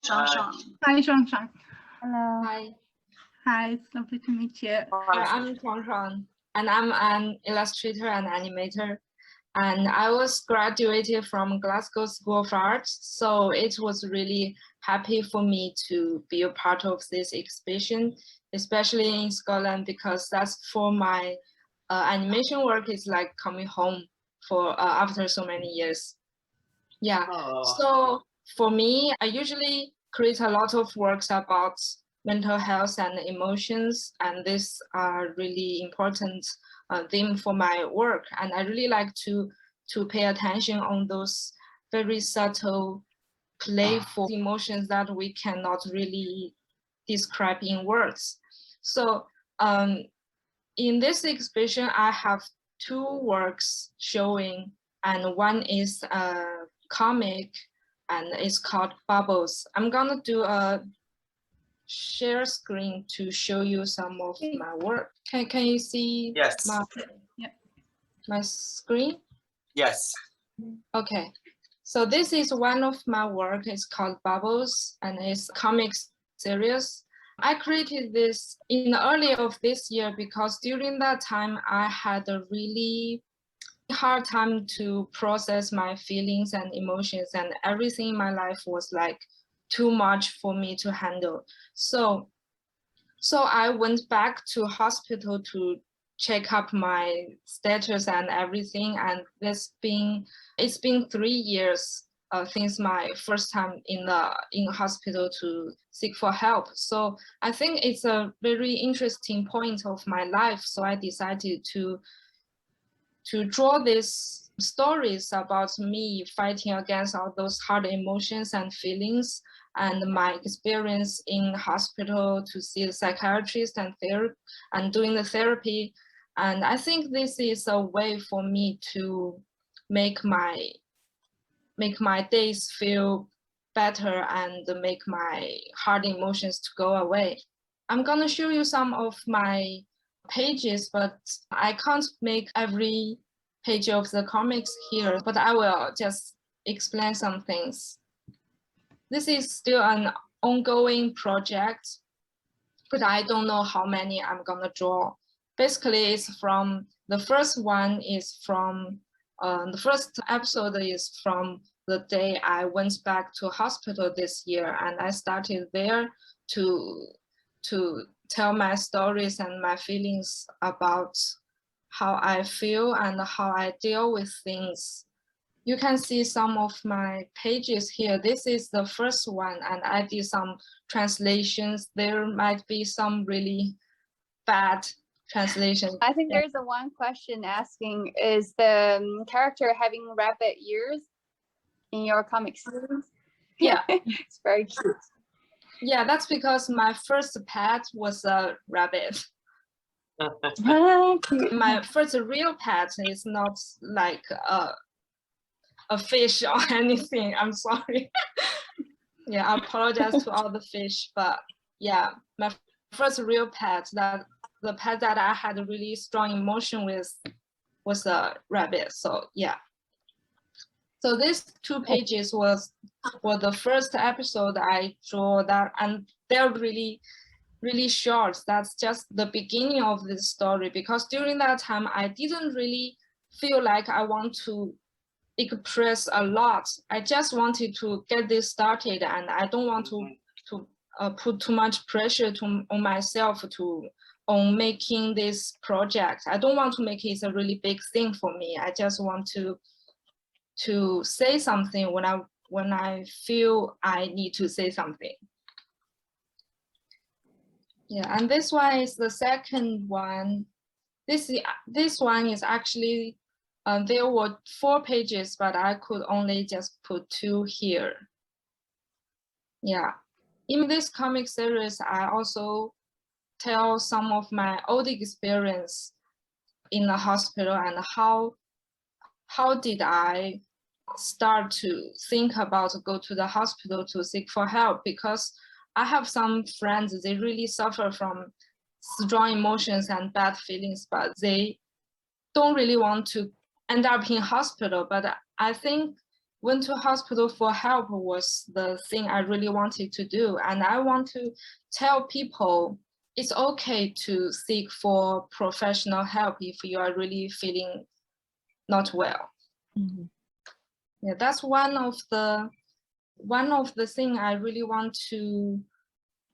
Shangshan. Hi, Shangshan. Hello. Hi, Hi, it's lovely to meet you. I'm Shangshan, and I'm an illustrator and animator. And I was graduated from Glasgow School of Arts, so it was really happy for me to be a part of this exhibition, especially in Scotland, because that's for my animation work is like coming home for after so many years. Yeah. So for me, I usually create a lot of works about mental health and emotions, and this are really important theme for my work. And I really like to pay attention on those very subtle, playful emotions that we cannot really describe in words. So in this exhibition, I have two works showing, and one is a comic, and it's called Bubbles. I'm gonna do a share screen to show you some of my work. Can you see my screen? Yes. Okay. So this is one of my work. It's called Bubbles, and it's comic series. I created this in the early of this year because during that time I had a really hard time to process my feelings and emotions, and everything in my life was like too much for me to handle. So I went back to hospital to check up my status and everything, and it's been 3 years since my first time in hospital to seek for help. So I think it's a very interesting point of my life. So I decided to draw these stories about me fighting against all those hard emotions and feelings, and my experience in hospital to see the psychiatrist and doing the therapy. And I think this is a way for me to make my days feel better and make my hard emotions to go away. I'm gonna show you some of my pages, but I can't make every page of the comics here, but I will just explain some things. This is still an ongoing project, but I don't know how many I'm gonna draw. Basically, it's from the first one is from the first episode is from the day I went back to hospital this year, and I started there to tell my stories and my feelings about how I feel and how I deal with things. You can see some of my pages here. This is the first one, and I did some translations. There might be some really bad translations. I think there's a one question asking, is the character having rabbit ears in your comic series? Yeah. It's very cute. Yeah, that's because my first pet was a rabbit. My first real pet is not like a fish or anything. I'm sorry. Yeah, I apologize to all the fish, but yeah, my first real pet, that the pet that I had a really strong emotion with was a rabbit. So yeah. So these 2 pages was the first episode I drew that, and they're really short. That's just the beginning of this story, because during that time I didn't really feel like I want to express a lot. I just wanted to get this started, and I don't want to put too much pressure on myself on making this project. I don't want to make it a really big thing for me. I just want to say something when I feel I need to say something. Yeah, and this one is the second one. This one is actually, there were 4 pages, but I could only just put 2 here. Yeah, in this comic series, I also tell some of my old experience in the hospital and how did I start to think about go to the hospital to seek for help, because I have some friends, they really suffer from strong emotions and bad feelings, but they don't really want to end up in hospital. But I think went to hospital for help was the thing I really wanted to do. And I want to tell people it's okay to seek for professional help if you are really feeling not well. Mm-hmm. Yeah, that's one of the thing I really want to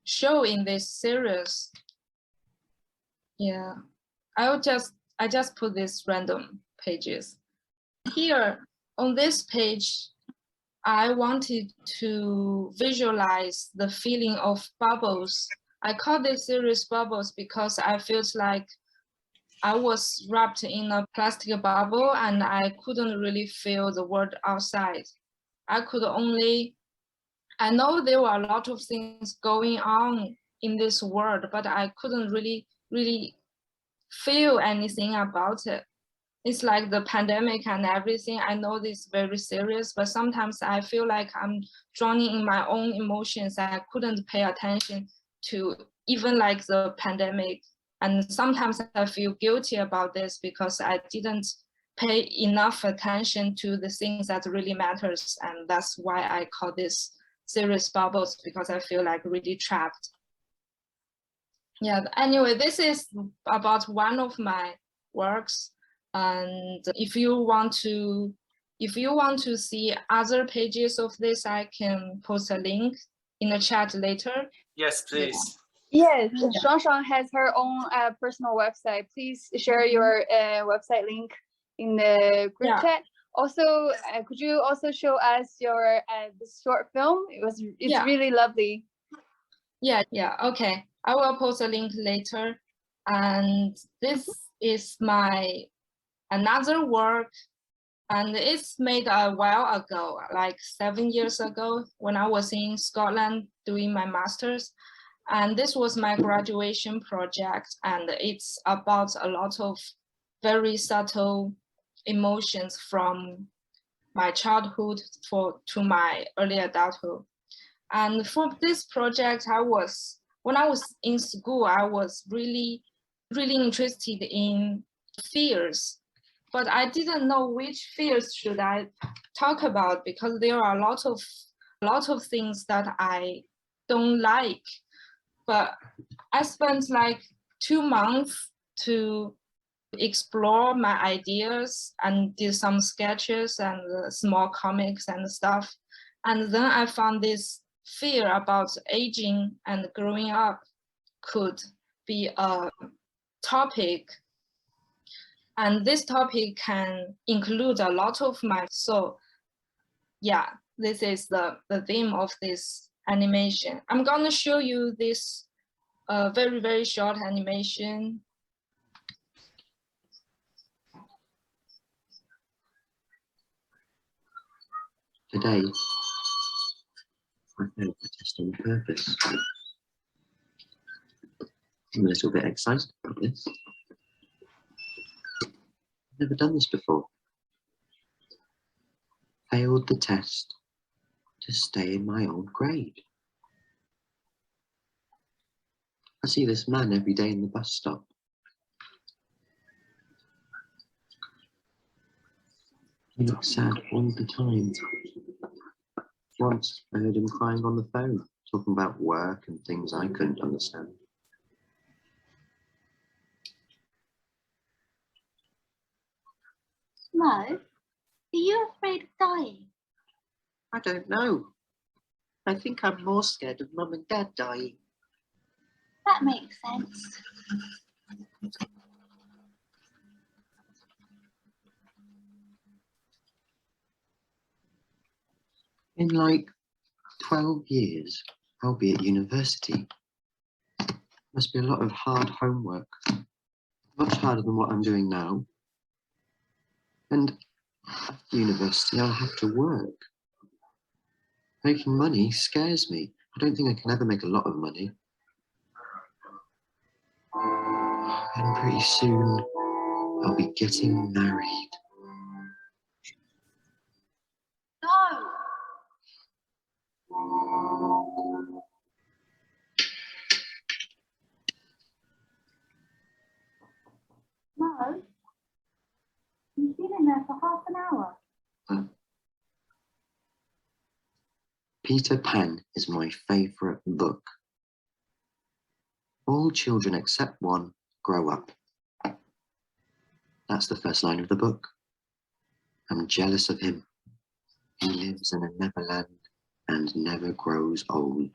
show in this series. Yeah, I just put these random pages. Here on this page, I wanted to visualize the feeling of bubbles. I call this series bubbles because I felt like I was wrapped in a plastic bubble and I couldn't really feel the world outside. I know there were a lot of things going on in this world, but I couldn't really feel anything about it. It's like the pandemic and everything. I know this is very serious, but sometimes I feel like I'm drowning in my own emotions. I couldn't pay attention to even like the pandemic. And sometimes I feel guilty about this because I didn't pay enough attention to the things that really matters. And that's why I call this series bubbles, because I feel like really trapped. Yeah, anyway, this is about one of my works. And if you want to see other pages of this, I can post a link in the chat later. Yes, please. Yes, Shuang has her own personal website. Please share your website link in the group chat. Also, could you also show us your this short film? It's really lovely. Yeah, okay. I will post a link later. And this is another work, and it's made a while ago, like 7 years ago, when I was in Scotland doing my master's. And this was my graduation project, and it's about a lot of very subtle emotions from my childhood to my early adulthood. And for this project, when I was in school, I was really interested in fears, but I didn't know which fears should I talk about, because there are a lot of things that I don't like. But I spent like 2 months to explore my ideas and did some sketches and small comics and stuff. And then I found this fear about aging and growing up could be a topic. And this topic can include a lot of so yeah, this is the theme of this animation. I'm gonna show you this very, very short animation. Today, I failed the test on purpose. I'm a little bit excited about this. I've never done this before. Failed the test to stay in my old grade. I see this man every day in the bus stop. He looks sad all the time. Once I heard him crying on the phone, talking about work and things I couldn't understand. Mo, are you afraid of dying? I don't know. I think I'm more scared of Mum and Dad dying. That makes sense. In like 12 years, I'll be at university. Must be a lot of hard homework. Much harder than what I'm doing now. And after university, I'll have to work. Making money scares me. I don't think I can ever make a lot of money. And pretty soon, I'll be getting married. No. Mo, you've been in there for half an hour. Peter Pan is my favourite book. All children except one grow up. That's the first line of the book. I'm jealous of him. He lives in a Neverland and never grows old.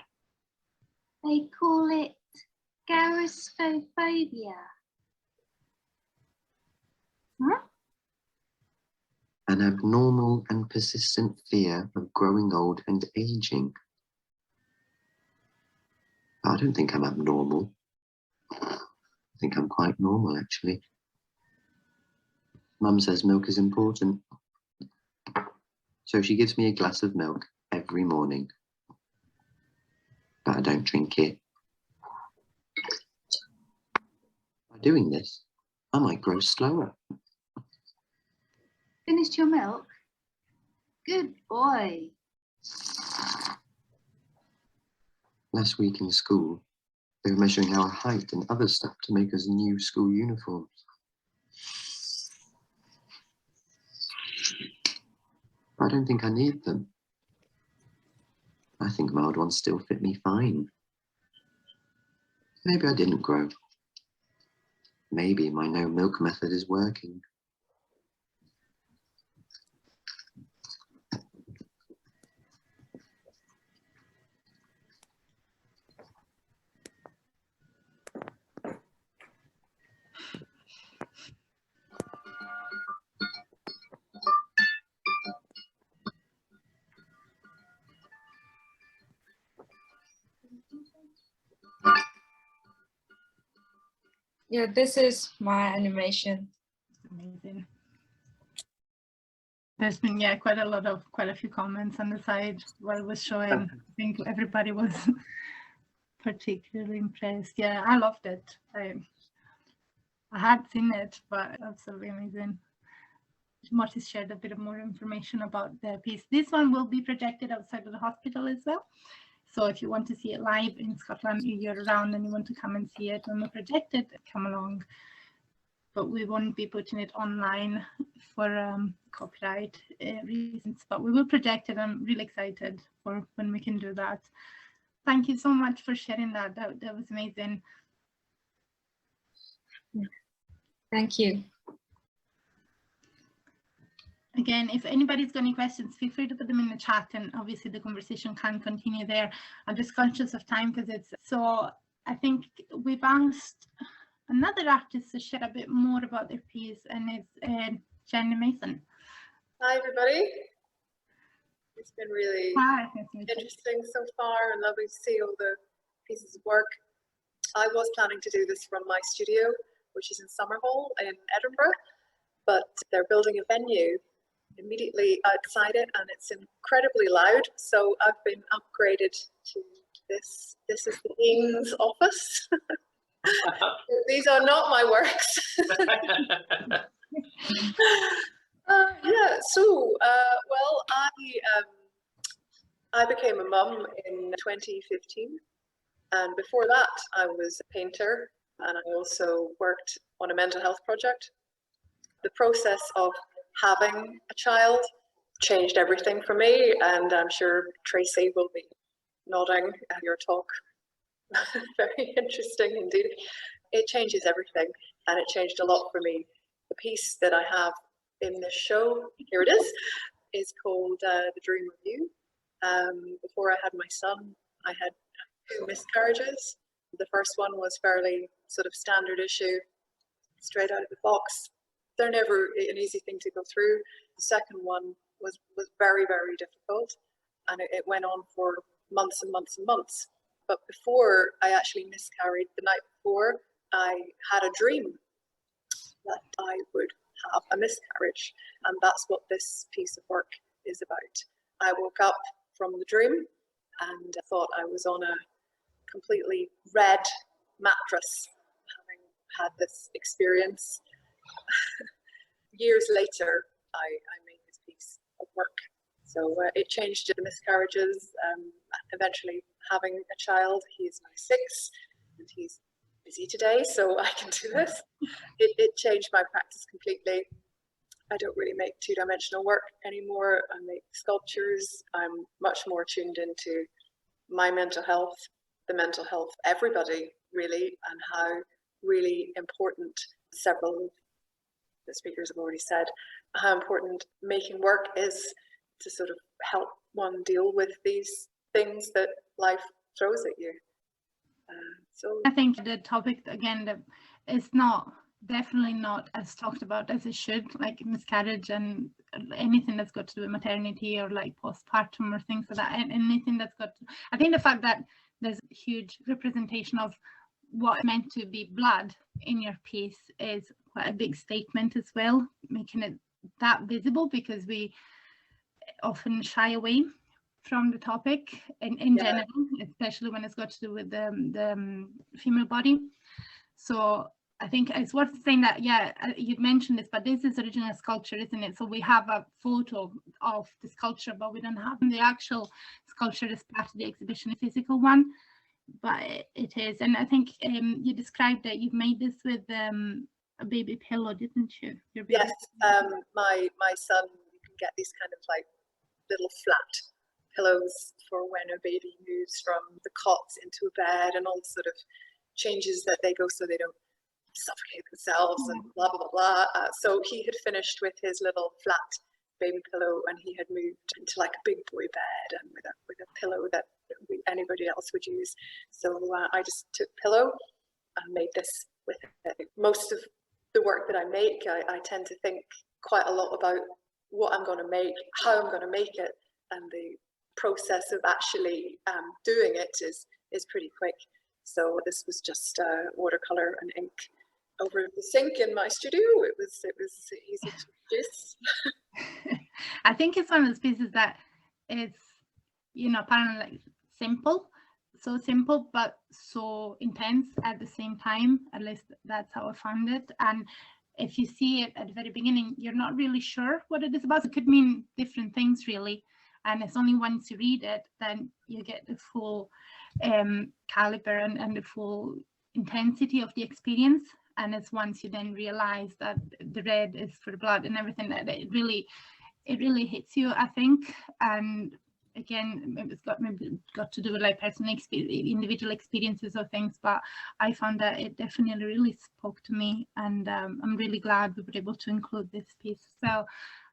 They call it Garaspophobia. Huh? An abnormal and persistent fear of growing old and aging. I don't think I'm abnormal. I think I'm quite normal, actually. Mum says milk is important, so she gives me a glass of milk every morning, but I don't drink it. By doing this, I might grow slower. Finished your milk? Good boy. Last week in school, they were measuring our height and other stuff to make us new school uniforms. I don't think I need them. I think my old ones still fit me fine. Maybe I didn't grow. Maybe my no milk method is working. Yeah, this is my animation. Amazing. There's been quite a few comments on the side while it was showing. I think everybody was particularly impressed. Yeah, I loved it. I had seen it, but absolutely amazing. Marty shared a bit more information about the piece. This one will be projected outside of the hospital as well. So if you want to see it live in Scotland, you're around and you want to come and see it on the projected, come along. But we won't be putting it online for copyright reasons, but we will project it. I'm really excited for when we can do that. Thank you so much for sharing that. That was amazing. Thank you. Again, if anybody's got any questions, feel free to put them in the chat, and obviously the conversation can continue there. I'm just conscious of time because it's so. I think we've asked another artist to share a bit more about their piece, and it's Jenny Mason. Hi, everybody. It's been really interesting so far and lovely to see all the pieces of work. I was planning to do this from my studio, which is in Summerhall in Edinburgh, but they're building a venue immediately outside it, and it's incredibly loud. So I've been upgraded to this. This is the Dean's office. These are not my works. Yeah. So, well, I became a mum in 2015, and before that, I was a painter, and I also worked on a mental health project. The process of having a child changed everything for me, and I'm sure Tracy will be nodding at your talk. Very interesting indeed. It changes everything, and it changed a lot for me. The piece that I have in this show, here it is called The Dream of You. Before I had my son, I had 2 miscarriages. The first one was fairly sort of standard issue, straight out of the box. They're never an easy thing to go through. The second one was very, very difficult, and it went on for months and months and months. But before I actually miscarried, the night before, I had a dream that I would have a miscarriage, and that's what this piece of work is about. I woke up from the dream and I thought I was on a completely red mattress, having had this experience. Years later, I made this piece of work. So it changed the miscarriages, eventually having a child. He's now 6 and he's busy today, so I can do this. It changed my practice completely. I don't really make two-dimensional work anymore. I make sculptures. I'm much more tuned into my mental health, the mental health of everybody really, and how really important, several of the speakers have already said, how important making work is to sort of help one deal with these things that life throws at you. So I think the topic again that is definitely not as talked about as it should, like miscarriage and anything that's got to do with maternity or like postpartum or things like that, and anything that's got to, I think the fact that there's a huge representation of what meant to be blood in your piece is quite a big statement as well, making it that visible, because we often shy away from the topic in general, especially when it's got to do with the female body. So I think it's worth saying that, yeah, you've mentioned this, but this is originally a sculpture, isn't it? So we have a photo of the sculpture, but we don't have the actual sculpture as part of the exhibition, a physical one, but it is. And I think you described that you've made this with a baby pillow, didn't you? Your baby yes, my son, you can get these kind of like little flat pillows for when a baby moves from the cots into a bed and all the sort of changes that they go so they don't suffocate themselves and blah blah blah blah. So he had finished with his little flat baby pillow, and he had moved into like a big boy bed and with a pillow that anybody else would use. So I just took pillow and made this with it. Most of the work that I make, I tend to think quite a lot about what I'm going to make, how I'm going to make it, and the process of actually doing it is pretty quick. So this was just watercolor and ink over the sink in my studio. It was easy to produce. I think it's one of those pieces that it's, you know, apparently like simple, so simple but so intense at the same time. At least that's how I found it. And if you see it at the very beginning, you're not really sure what it is about. It could mean different things really, and it's only once you read it then you get the full caliber and the full intensity of the experience. And it's once you then realize that the red is for the blood and everything, that it really hits you, I think. And again, it's got to do with like personal individual experiences or things, but I found that it definitely really spoke to me, and I'm really glad we were able to include this piece. So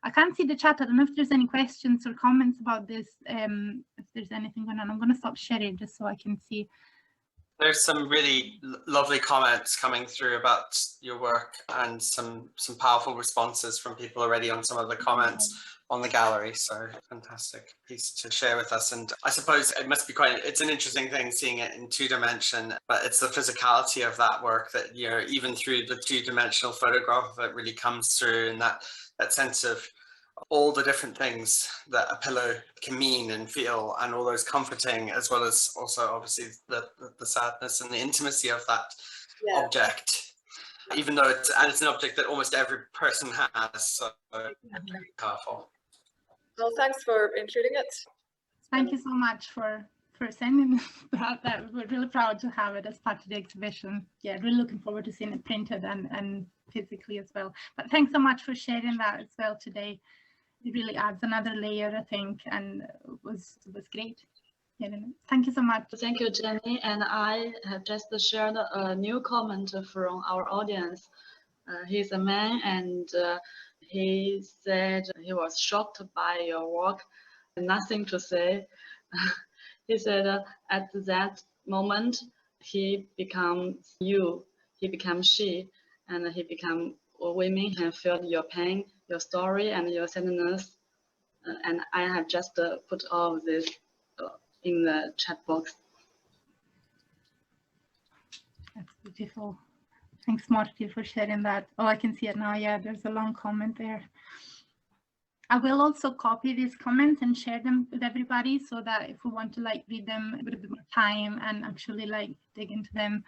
I can't see the chat. I don't know if there's any questions or comments about this. If there's anything going on, I'm going to stop sharing just so I can see. There's some really lovely comments coming through about your work, and some powerful responses from people already on some of the comments on the gallery. So fantastic piece to share with us. And I suppose it must be it's an interesting thing seeing it in 2D, but it's the physicality of that work that, you know, even through the 2D photograph that really comes through, and that sense of all the different things that a pillow can mean and feel, and all those comforting, as well as also obviously the sadness and the intimacy of that object, even though it's an object that almost every person has. So powerful. Well, thanks for including it. Thank you so much for sending that. We're really proud to have it as part of the exhibition. Yeah, really looking forward to seeing it printed and physically as well. But thanks so much for sharing that as well today. It really adds another layer, I think, and it was great. Yeah, thank you so much. Thank you, Jenny. And I have just shared a new comment from our audience. He's a man, and he said he was shocked by your work. Nothing to say. He said at that moment, he becomes you, he becomes she, and he becomes women and felt your pain, your story, and your sadness. And I have just put all of this in the chat box. That's beautiful. Thanks, Marty, for sharing that. Oh, I can see it now. Yeah, there's a long comment there. I will also copy these comments and share them with everybody, so that if we want to like read them with a bit more time and actually like dig into them,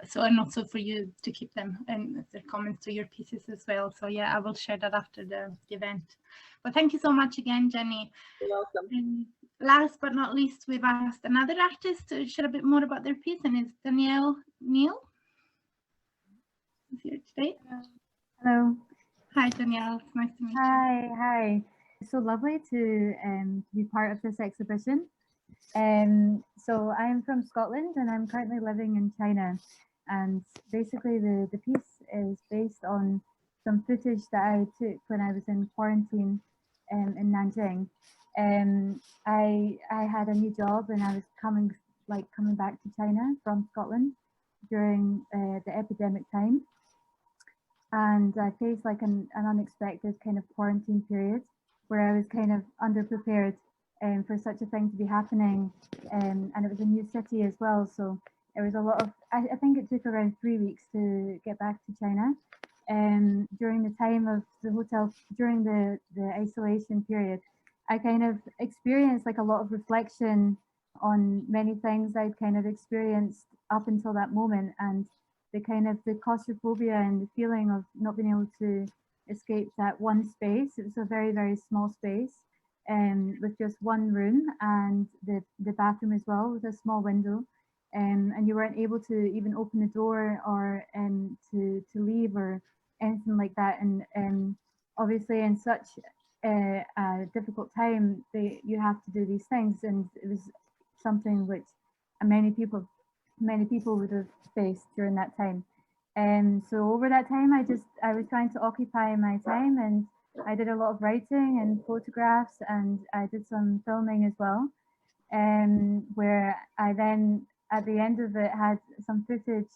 so, and also for you to keep them and their comments to your pieces as well. So yeah, I will share that after the event. But thank you so much again, Jenny. You're welcome. And last but not least, we've asked another artist to share a bit more about their piece, and it's Danielle Neal. Is here today. Hello. Hi, Danielle. It's nice to meet you. Hi. It's so lovely to be part of this exhibition. So I'm from Scotland and I'm currently living in China. And basically the piece is based on some footage that I took when I was in quarantine in Nanjing. I had a new job and I was coming back to China from Scotland during the epidemic time. And I faced like an unexpected kind of quarantine period where I was kind of underprepared for such a thing to be happening, and it was a new city as well, so it was a lot of, I think it took around 3 weeks to get back to China. During the time of the hotel, during the isolation period, I kind of experienced like a lot of reflection on many things I'd kind of experienced up until that moment, and the kind of the claustrophobia and the feeling of not being able to escape that one space. It was a very, very small space with just one room, and the bathroom as well with a small window. And you weren't able to even open the door or to leave or anything like that. And obviously in such a difficult time, you have to do these things, and it was something which many people would have faced during that time. And so over that time, I was trying to occupy my time, and I did a lot of writing and photographs, and I did some filming as well. Where I then at the end of it had some footage,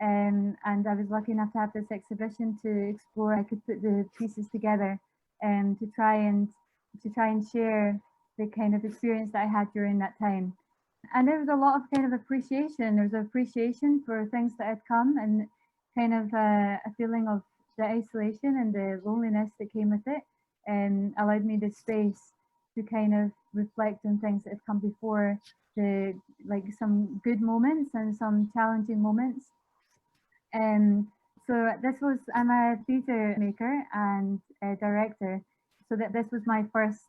and I was lucky enough to have this exhibition to explore. I could put the pieces together and to try and share the kind of experience that I had during that time. And there was a lot of kind of appreciation. There was appreciation for things that had come, and kind of a feeling of the isolation and the loneliness that came with it, and allowed me the space to kind of reflect on things that had come before, like some good moments and some challenging moments. So I'm a theatre maker and a director, so this was my first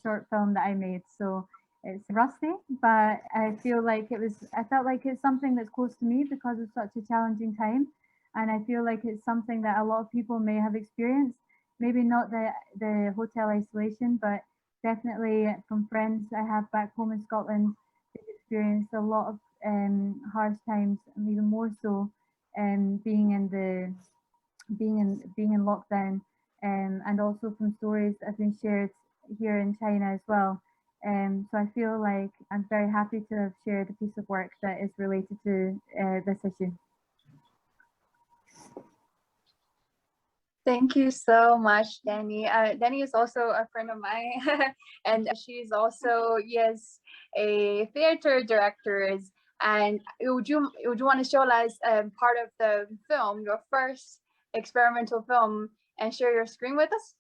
short film that I made. So it's rusty, but I felt like it's something that's close to me because of such a challenging time. And I feel like it's something that a lot of people may have experienced, maybe not the hotel isolation, but definitely from friends I have back home in Scotland, they've experienced a lot of harsh times, and even more so being in lockdown, and also from stories that have been shared here in China as well. So I feel like I'm very happy to have shared a piece of work that is related to this issue. Thank you so much, Danny. Danny is also a friend of mine, and she's also, yes, a theater director. And would you want to show us part of the film, your first experimental film, and share your screen with us?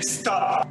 Stop.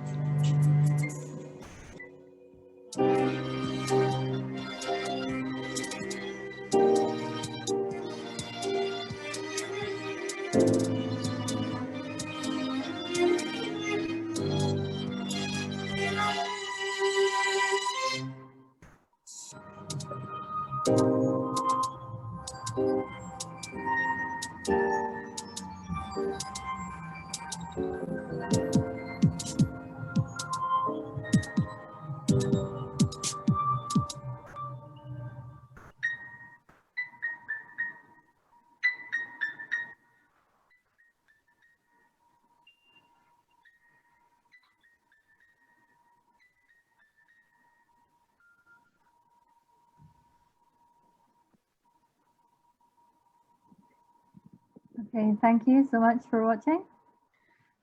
Okay, thank you so much for watching.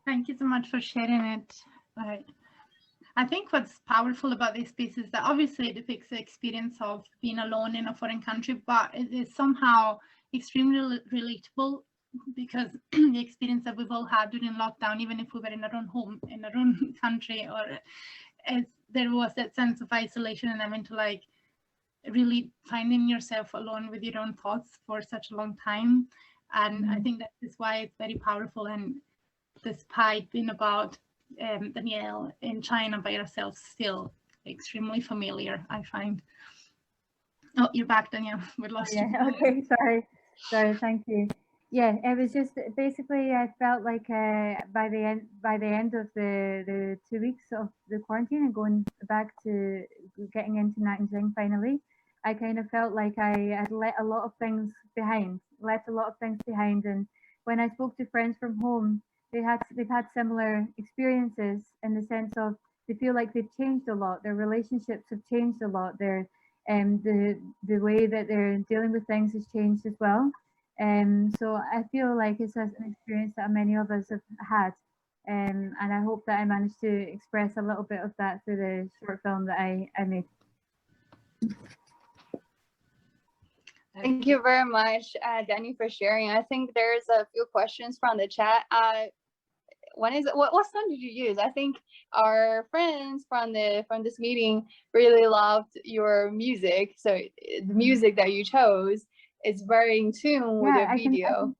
Thank you so much for sharing it. I think what's powerful about this piece is that obviously it depicts the experience of being alone in a foreign country, but it is somehow extremely relatable, because the experience that we've all had during lockdown, even if we were in our own home, in our own country, or there was that sense of isolation and having to like really finding yourself alone with your own thoughts for such a long time. And I think that is why it's very powerful. And despite being about Danielle in China by yourself, still extremely familiar, I find. Oh, you're back, Danielle. We lost you. Okay, sorry, thank you. Yeah, it was just basically I felt like by the end of the 2 weeks of the quarantine and going back to getting into Nanjing finally, I kind of felt like I had let a lot of things behind. And when I spoke to friends from home, they've had similar experiences in the sense of they feel like they've changed a lot. Their relationships have changed a lot. Their the way that they're dealing with things has changed as well. So I feel like it's an experience that many of us have had. And I hope that I managed to express a little bit of that through the short film that I made. Thank you very much, Danny, for sharing. I think there's a few questions from the chat. One is, what song did you use? I think our friends from this meeting really loved your music. So the music that you chose is very in tune with your video.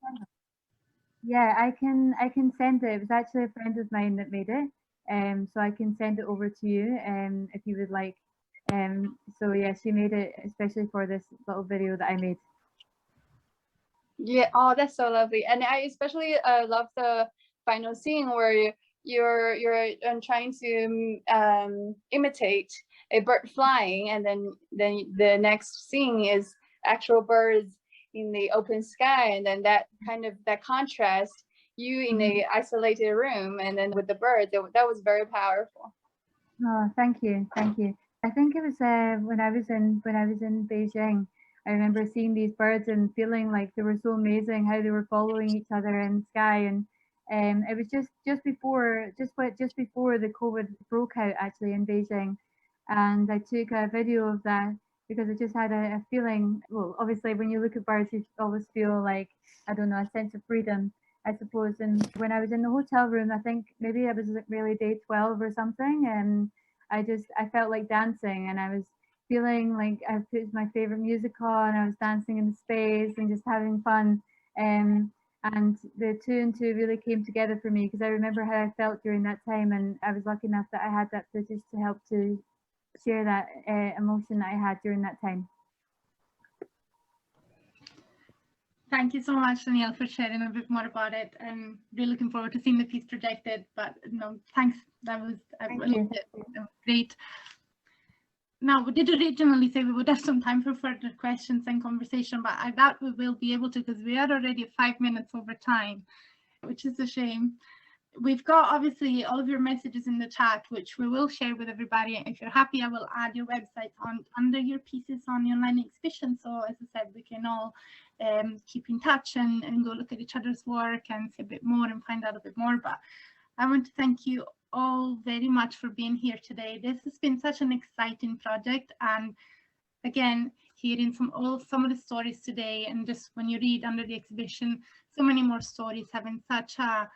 I can send it. It was actually a friend of mine that made it. So I can send it over to you if you would like. So yeah, she made it especially for this little video that I made. Yeah, oh, that's so lovely. And I especially love the final scene where you're trying to imitate a bird flying, and then the next scene is actual birds in the open sky, and then that contrast, you in a isolated room and then with the bird, that was very powerful. Oh, thank you. I think it was when I was in Beijing. I remember seeing these birds and feeling like they were so amazing how they were following each other in the sky. And it was just before the COVID broke out actually in Beijing, and I took a video of that because I just had a feeling. Well, obviously when you look at birds, you always feel like, I don't know, a sense of freedom, I suppose. And when I was in the hotel room, I think maybe it was really day 12 or something, and I felt like dancing, and I was feeling like I put my favorite music on. I was dancing in the space and just having fun. And the 2 and 2 really came together for me because I remember how I felt during that time, and I was lucky enough that I had that footage to help to share that emotion that I had during that time. Thank you so much, Danielle, for sharing a bit more about it. I'm really looking forward to seeing the piece projected. But no, thanks. I loved it. It was great. Now, we did originally say we would have some time for further questions and conversation, but I doubt we will be able to because we are already 5 minutes over time, which is a shame. We've got obviously all of your messages in the chat, which we will share with everybody. If you're happy, I will add your website under your pieces on the online exhibition. So as I said, we can all keep in touch and go look at each other's work and see a bit more and find out a bit more. But I want to thank you all very much for being here today. This has been such an exciting project, and again, hearing some of the stories today, and just when you read under the exhibition, so many more stories having such a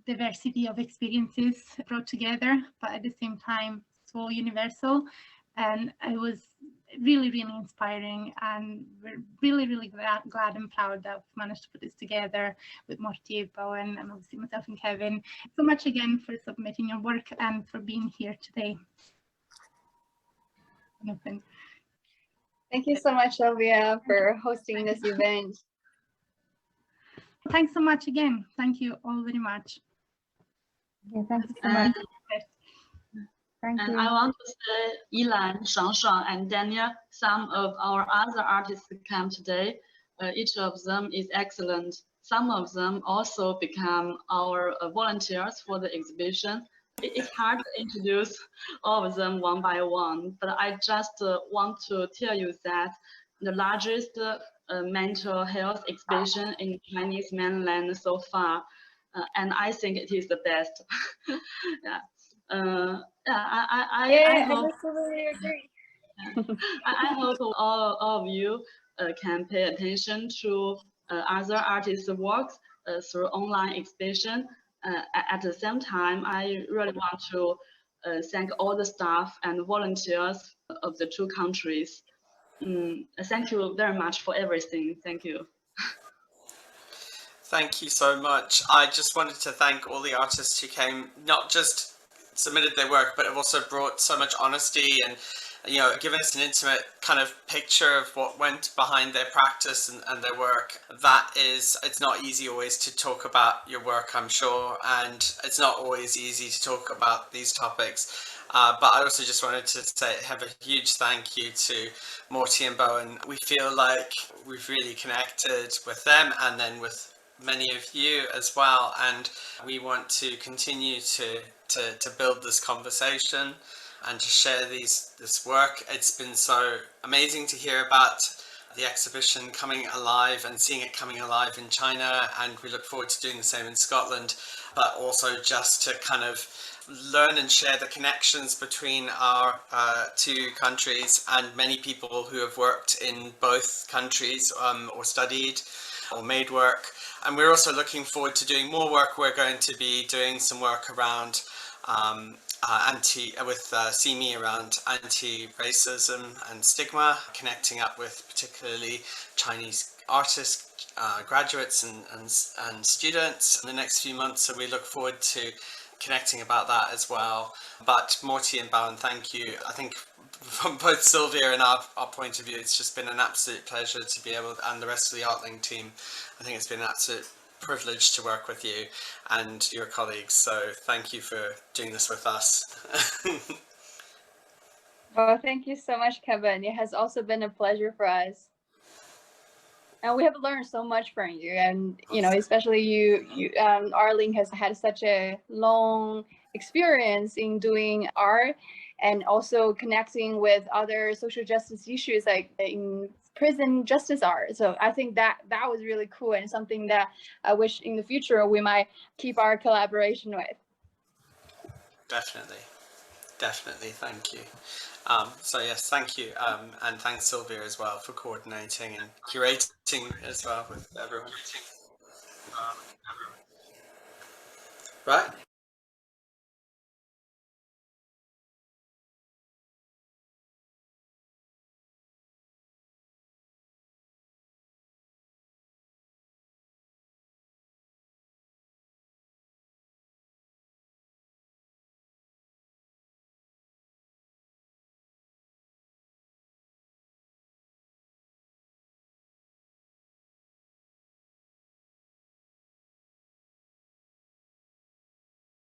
diversity of experiences brought together, but at the same time so universal. And it was really, really inspiring, and we're really, really glad and proud that we've managed to put this together with Morty, Bowen, and obviously myself and Kevin. So much again for submitting your work and for being here today. Thank you so much, Sylvia, for hosting this event. Thanks so much again. Thank you all very much. Yeah, thank you so much. Thank you. I want to say Yilan, Shuang, and Daniel, some of our other artists came today. Each of them is excellent. Some of them also become our volunteers for the exhibition. It's hard to introduce all of them one by one, but I just want to tell you that the largest mental health exhibition in Chinese mainland so far, and I think it is the best. Yeah. I hope, absolutely agree. I hope all of you can pay attention to other artists' works through online exhibition. At the same time, I really want to thank all the staff and volunteers of the two countries. Thank you very much for everything. Thank you. Thank you so much. I just wanted to thank all the artists who came, not just submitted their work, but have also brought so much honesty and, you know, given us an intimate kind of picture of what went behind their practice and their work. That is, it's not easy always to talk about your work, I'm sure, and it's not always easy to talk about these topics. But I also just wanted to say, have a huge thank you to Morty and Bowen. We feel like we've really connected with them and then with many of you as well, and we want to continue to build this conversation and to share this work. It's been so amazing to hear about the exhibition coming alive and seeing it coming alive in China, and we look forward to doing the same in Scotland, but also just to kind of learn and share the connections between our two countries and many people who have worked in both countries or studied or made work. And we're also looking forward to doing more work. We're going to be doing some work around CME around anti-racism and stigma, connecting up with particularly Chinese artists, graduates and students in the next few months. So we look forward to connecting about that as well. But Morty and Bowen, thank you. I think from both Sylvia and our point of view, it's just been an absolute pleasure to be able, and the rest of the Artlink team, I think it's been an absolute privilege to work with you and your colleagues. So thank you for doing this with us. Well, thank you so much, Kevin. It has also been a pleasure for us. And we have learned so much from you, and you know, especially you Artlink has had such a long experience in doing art and also connecting with other social justice issues like in prison justice art. So I think that was really cool and something that I wish in the future we might keep our collaboration with. Definitely, thank you. So yes, thank you, and thanks Sylvia as well for coordinating and curating as well with everyone. Right.